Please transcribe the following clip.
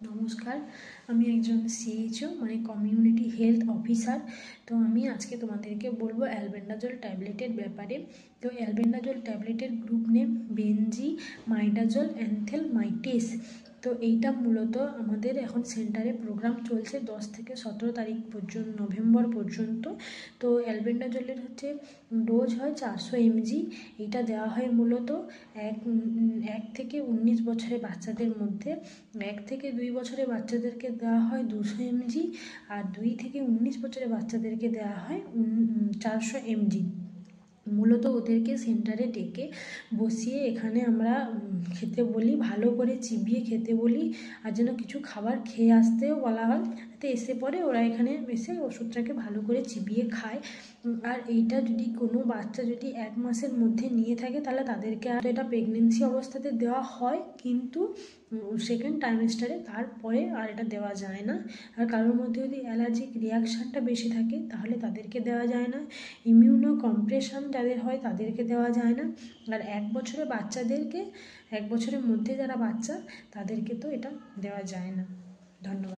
নমস্কার, আমি একজন সিএইচও মানে কমিউনিটি হেলথ অফিসার। তো আমি আজকে তোমাদেরকে বলবো অ্যালবেন্ডাজল ট্যাবলেটের ব্যাপারে। তো অ্যালবেন্ডাজল ট্যাবলেটের গ্রুপ নেম বেনজি মাইডাজল অ্যানথেলমাইটিস। তো এইটা মূলত আমাদের এখন সেন্টারে প্রোগ্রাম চলছে 10 থেকে 17 তারিখ পর্যন্ত, নভেম্বর পর্যন্ত। তো অ্যালবেন্ডাজলের ডোজ হয় 400 mg। এইটা দেওয়া হয় মূলত এক থেকে 19 বছরের বাচ্চাদের মধ্যে। 1 থেকে 2 বছরের বাচ্চাদেরকে দেওয়া হয় 200 mg, আর 2 থেকে 19 বছরের বাচ্চাদেরকে দেওয়া হয় 400 mg। মূলত ওদেরকে সেন্টারে ডেকে বসিয়ে এখানে আমরা খেতে বলি, ভালো করে চিবিয়ে খেতে বলি, আর যেন কিছু খাবার খেয়ে আসতেও বলা হয়, যাতে এসে পরে ওরা এখানে এসে ওষুধটাকে ভালো করে চিবিয়ে খায়। আর এইটা যদি কোনো বাচ্চা যদি 1 মাসের মধ্যে নিয়ে থাকে তাহলে তাদেরকে আর এটা প্রেগনেন্সি অবস্থাতে দেওয়া হয়, কিন্তু সেকেন্ড ট্রাইমেস্টারে তারপরে আর এটা দেওয়া যায় না। আর কারোর মধ্যে যদি অ্যালার্জিক রিয়াকশানটা বেশি থাকে তাহলে তাদেরকে দেওয়া যায় না। ইমিউনো কম্প্রেশন যাদের হয় তাদেরকে দেওয়া যায় না। আর 1 বছরের বাচ্চাদেরকে, 1 বছরের মধ্যে যারা বাচ্চা তাদেরকে তো এটা দেওয়া যায় না। ধন্যবাদ।